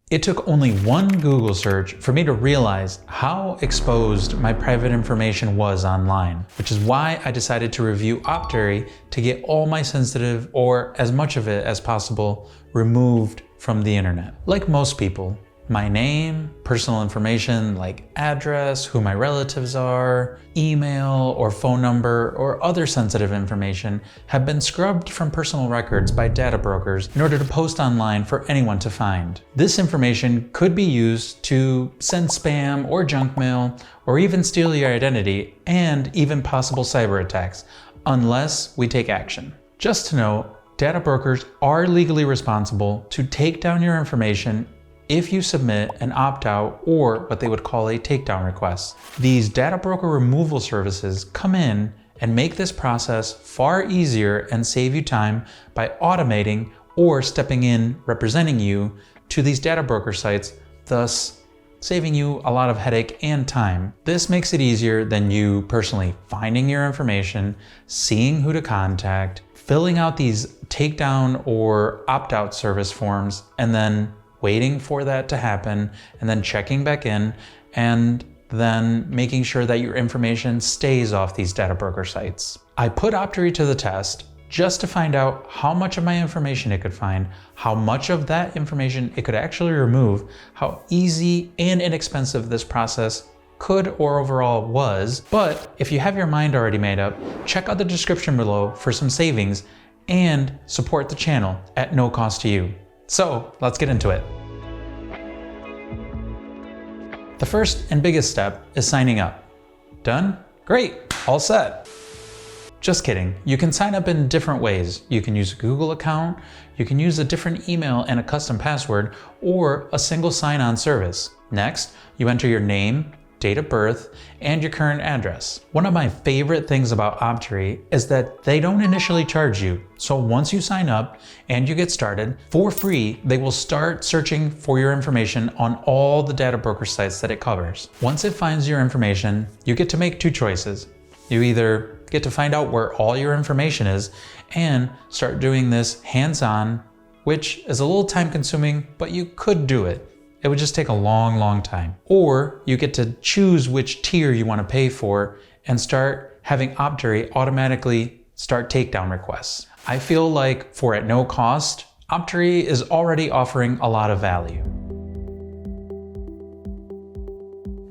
It took only one Google search for me to realize how exposed my private information was online, which is why I decided to review Optery to get all my sensitive, or as much of it as possible, removed from the internet. Like most people, my name, personal information like address, who my relatives are, email or phone number, or other sensitive information have been scrubbed from personal records by data brokers in order to post online for anyone to find. This information could be used to send spam or junk mail, or even steal your identity, and even possible cyber attacks, unless we take action. Just to note, data brokers are legally responsible to take down your information if you submit an opt-out or what they would call a takedown request. These data broker removal services come in and make this process far easier and save you time by automating or stepping in representing you to these data broker sites, thus saving you a lot of headache and time. This makes it easier than you personally finding your information, seeing who to contact, filling out these takedown or opt-out service forms, and then waiting for that to happen, and then checking back in, and then making sure that your information stays off these data broker sites. I put Optery to the test just to find out how much of my information it could find, how much of that information it could actually remove, how easy and inexpensive this process could or overall was. But if you have your mind already made up, check out the description below for some savings and support the channel at no cost to you. So let's get into it. The first and biggest step is signing up. Done? Great, all set. Just kidding. You can sign up in different ways. You can use a Google account, you can use a different email and a custom password, or a single sign-on service. Next, you enter your name, date of birth, and your current address. One of my favorite things about Optery is that they don't initially charge you. So once you sign up and you get started, for free, they will start searching for your information on all the data broker sites that it covers. Once it finds your information, you get to make two choices. You either get to find out where all your information is and start doing this hands-on, which is a little time consuming, but you could do it. It would just take a long time. Or you get to choose which tier you want to pay for and start having Optery automatically start takedown requests. I feel like for at no cost, Optery is already offering a lot of value.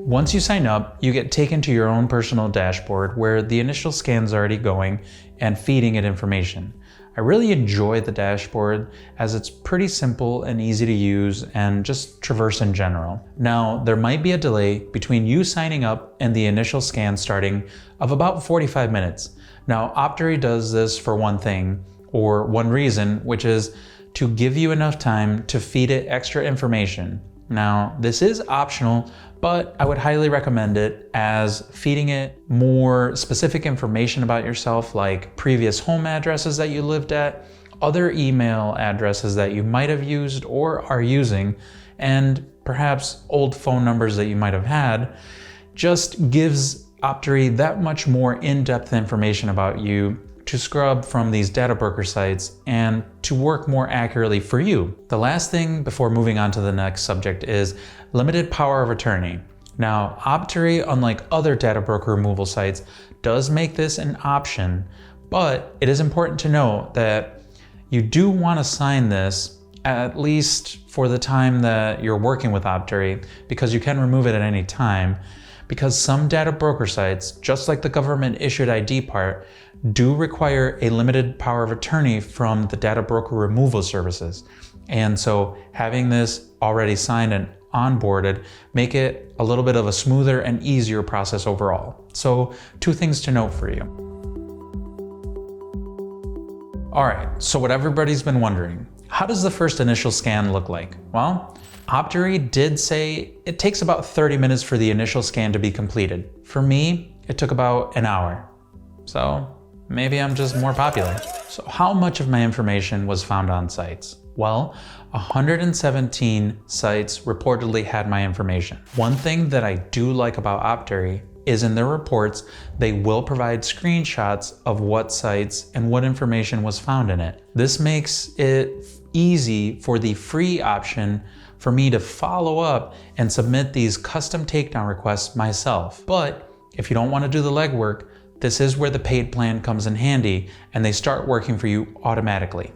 Once you sign up, you get taken to your own personal dashboard where the initial scan's already going and feeding it information. I really enjoy the dashboard as it's pretty simple and easy to use and just traverse in general. Now, there might be a delay between you signing up and the initial scan starting of about 45 minutes. Now, Optery does this for one thing, or one reason, which is to give you enough time to feed it extra information. Now, this is optional, but I would highly recommend it, as feeding it more specific information about yourself, like previous home addresses that you lived at, other email addresses that you might have used or are using, and perhaps old phone numbers that you might have had, just gives Optery that much more in-depth information about you to scrub from these data broker sites and to work more accurately for you. The last thing before moving on to the next subject is limited power of attorney. Now, Optery, unlike other data broker removal sites, does make this an option, but it is important to know that you do want to sign this at least for the time that you're working with Optery, because you can remove it at any time. Because some data broker sites, just like the government issued ID part, do require a limited power of attorney from the data broker removal services. And so having this already signed and onboarded make it a little bit of a smoother and easier process overall. So two things to note for you. All right, so what everybody's been wondering, how does the first initial scan look like? Well, Optery did say it takes about 30 minutes for the initial scan to be completed. For me, it took about an hour. So maybe I'm just more popular. So how much of my information was found on sites? Well, 117 sites reportedly had my information. One thing that I do like about Optery is in their reports, they will provide screenshots of what sites and what information was found in it. This makes it easy for the free option for me to follow up and submit these custom takedown requests myself. But if you don't want to do the legwork, this is where the paid plan comes in handy and they start working for you automatically.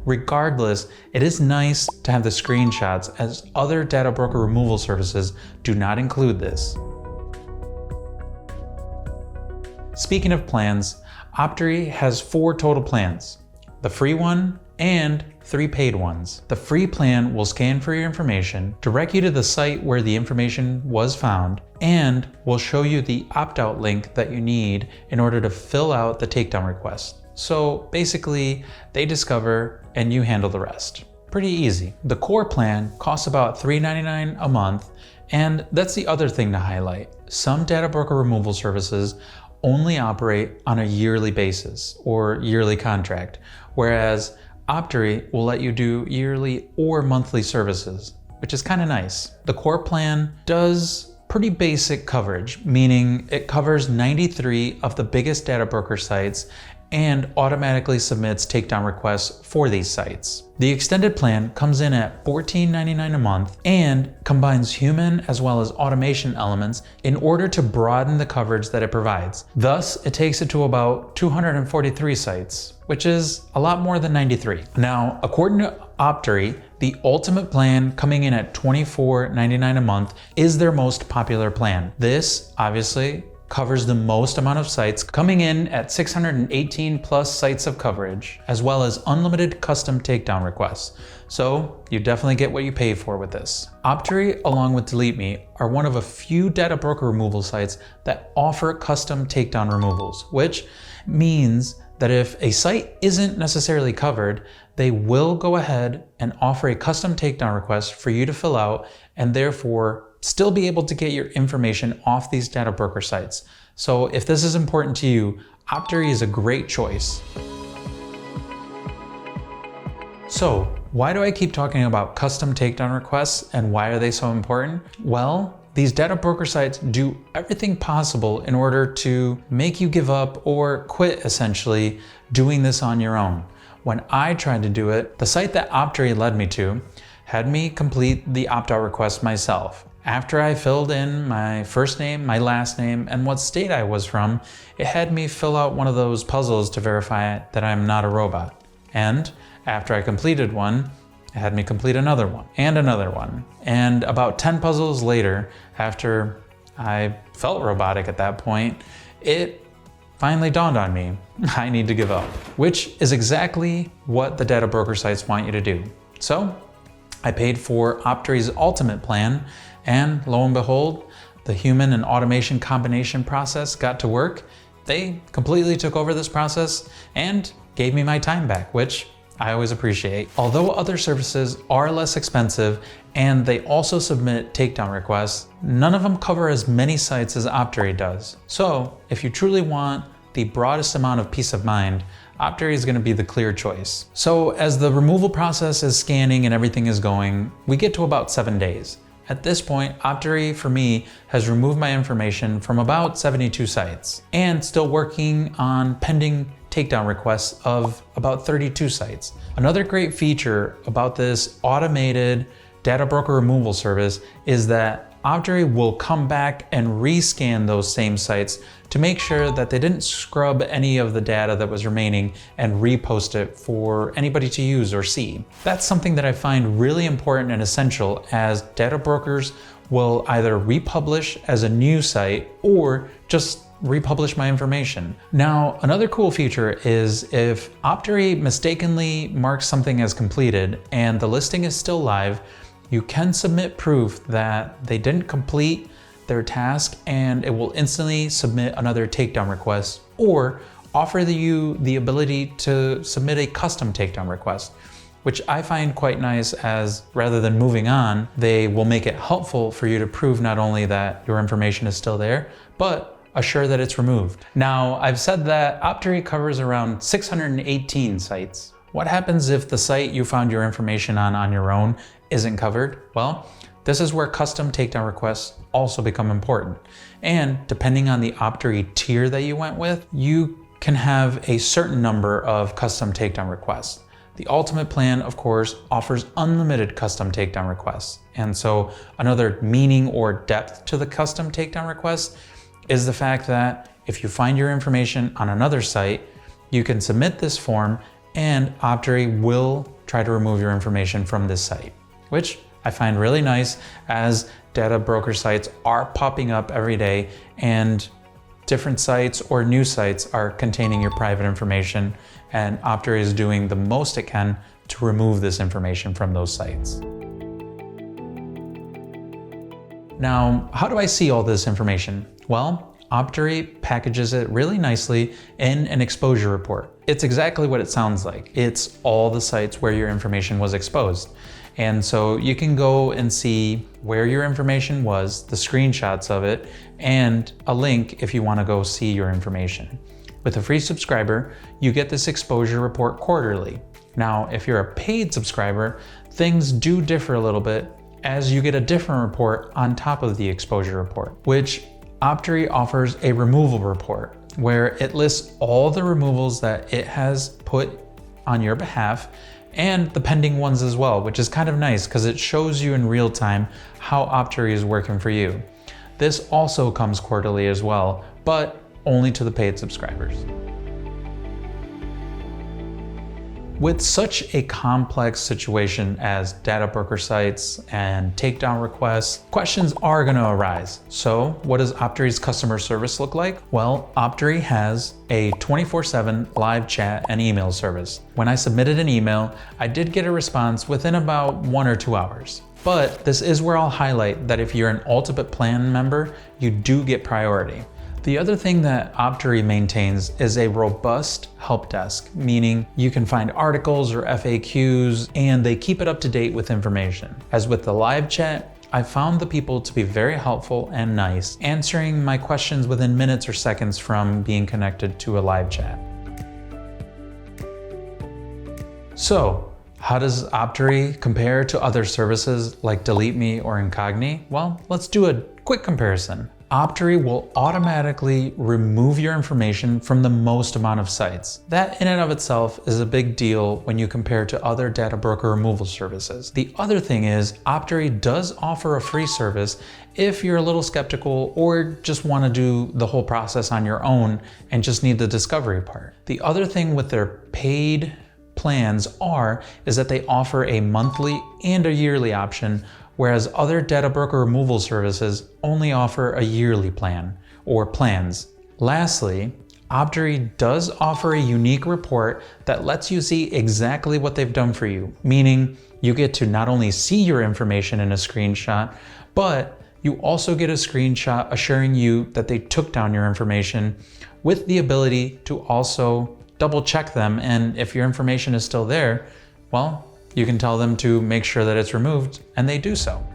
Regardless, it is nice to have the screenshots, as other data broker removal services do not include this. Speaking of plans, Optery has 4 total plans: the free one and 3 paid ones. The free plan will scan for your information, direct you to the site where the information was found, and will show you the opt-out link that you need in order to fill out the takedown request. So basically, they discover and you handle the rest. Pretty easy. The core plan costs about $3.99 a month, and that's the other thing to highlight. Some data broker removal services only operate on a yearly basis or yearly contract, whereas Optery will let you do yearly or monthly services, which is kind of nice. The core plan does pretty basic coverage, meaning it covers 93 of the biggest data broker sites and automatically submits takedown requests for these sites. The extended plan comes in at $14.99 a month and combines human as well as automation elements in order to broaden the coverage that it provides. Thus, it takes it to about 243 sites, which is a lot more than 93. Now, according to Optery, the ultimate plan, coming in at $24.99 a month, is their most popular plan. This, obviously, covers the most amount of sites, coming in at 618 plus sites of coverage, as well as unlimited custom takedown requests. So you definitely get what you pay for with this. Optery, along with Delete Me, are one of a few data broker removal sites that offer custom takedown removals, which means that if a site isn't necessarily covered, they will go ahead and offer a custom takedown request for you to fill out, and therefore still be able to get your information off these data broker sites. So if this is important to you, Optery is a great choice. So why do I keep talking about custom takedown requests and why are they so important? Well, these data broker sites do everything possible in order to make you give up or quit, essentially, doing this on your own. When I tried to do it, the site that Optery led me to had me complete the opt-out request myself. After I filled in my first name, my last name, and what state I was from, it had me fill out one of those puzzles to verify that I'm not a robot. And after I completed one, it had me complete another one, and another one. And about 10 puzzles later, after I felt robotic at that point, it finally dawned on me, I need to give up, which is exactly what the data broker sites want you to do. So I paid for Optery's ultimate plan, and lo and behold, the human and automation combination process got to work. They completely took over this process and gave me my time back, which I always appreciate. Although other services are less expensive and they also submit takedown requests, none of them cover as many sites as Optery does. So if you truly want the broadest amount of peace of mind, Optery is going to be the clear choice. So as the removal process is scanning and everything is going, we get to about 7 days. At this point, Optery, for me, has removed my information from about 72 sites and still working on pending takedown requests of about 32 sites. Another great feature about this automated data broker removal service is that Optery will come back and rescan those same sites to make sure that they didn't scrub any of the data that was remaining and repost it for anybody to use or see. That's something that I find really important and essential, as data brokers will either republish as a new site or just republish my information. Now, another cool feature is if Optery mistakenly marks something as completed and the listing is still live, you can submit proof that they didn't complete their task and it will instantly submit another takedown request, or offer you the ability to submit a custom takedown request, which I find quite nice, as rather than moving on, they will make it helpful for you to prove not only that your information is still there, but assure that it's removed. Now, I've said that Optery covers around 618 sites. What happens if the site you found your information on your own isn't covered? Well, this is where custom takedown requests also become important. And depending on the Optery tier that you went with, you can have a certain number of custom takedown requests. The Ultimate plan, of course, offers unlimited custom takedown requests. And so another meaning or depth to the custom takedown request is the fact that if you find your information on another site, you can submit this form and Optery will try to remove your information from this site, which I find really nice as data broker sites are popping up every day and different sites or new sites are containing your private information, and Optery is doing the most it can to remove this information from those sites. Now, how do I see all this information? Well, Optery packages it really nicely in an exposure report. It's exactly what it sounds like. It's all the sites where your information was exposed. And so you can go and see where your information was, the screenshots of it, and a link if you want to go see your information. With a free subscriber, you get this exposure report quarterly. Now, if you're a paid subscriber, things do differ a little bit as you get a different report on top of the exposure report, which Optery offers a removal report where it lists all the removals that it has put on your behalf and the pending ones as well, which is kind of nice because it shows you in real time how Optery is working for you. This also comes quarterly as well, but only to the paid subscribers. With such a complex situation as data broker sites and takedown requests, questions are going to arise. So what does Optery's customer service look like? Well, Optery has a 24/7 live chat and email service. When I submitted an email, I did get a response within about 1 or 2 hours. But this is where I'll highlight that if you're an Ultimate Plan member, you do get priority. The other thing that Optery maintains is a robust help desk, meaning you can find articles or FAQs and they keep it up to date with information. As with the live chat, I found the people to be very helpful and nice, answering my questions within minutes or seconds from being connected to a live chat. So, how does Optery compare to other services like Delete Me or Incogni? Well, let's do a quick comparison. Optery will automatically remove your information from the most amount of sites. That in and of itself is a big deal when you compare to other data broker removal services. The other thing is Optery does offer a free service if you're a little skeptical or just want to do the whole process on your own and just need the discovery part. The other thing with their paid plans is that they offer a monthly and a yearly option, whereas other data broker removal services only offer a yearly plan or plans. Lastly, Optery does offer a unique report that lets you see exactly what they've done for you, meaning you get to not only see your information in a screenshot, but you also get a screenshot assuring you that they took down your information with the ability to also double check them, and if your information is still there, well, you can tell them to make sure that it's removed, and they do so.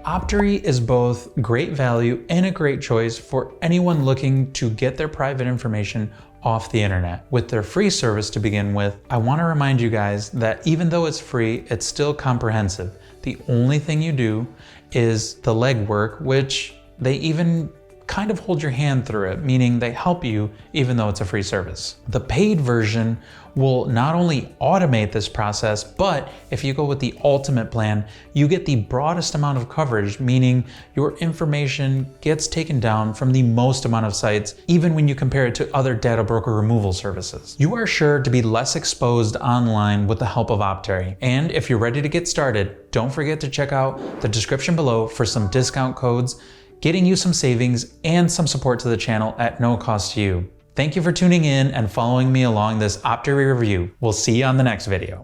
Optery is both great value and a great choice for anyone looking to get their private information off the internet. With their free service to begin with, I want to remind you guys that even though it's free, it's still comprehensive. The only thing you do is the legwork, which they even kind of hold your hand through it, meaning they help you even though it's a free service. The paid version will not only automate this process, but if you go with the Ultimate plan, you get the broadest amount of coverage, meaning your information gets taken down from the most amount of sites, even when you compare it to other data broker removal services. You are sure to be less exposed online with the help of Optery. And if you're ready to get started, don't forget to check out the description below for some discount codes, getting you some savings and some support to the channel at no cost to you. Thank you for tuning in and following me along this Optery review. We'll see you on the next video.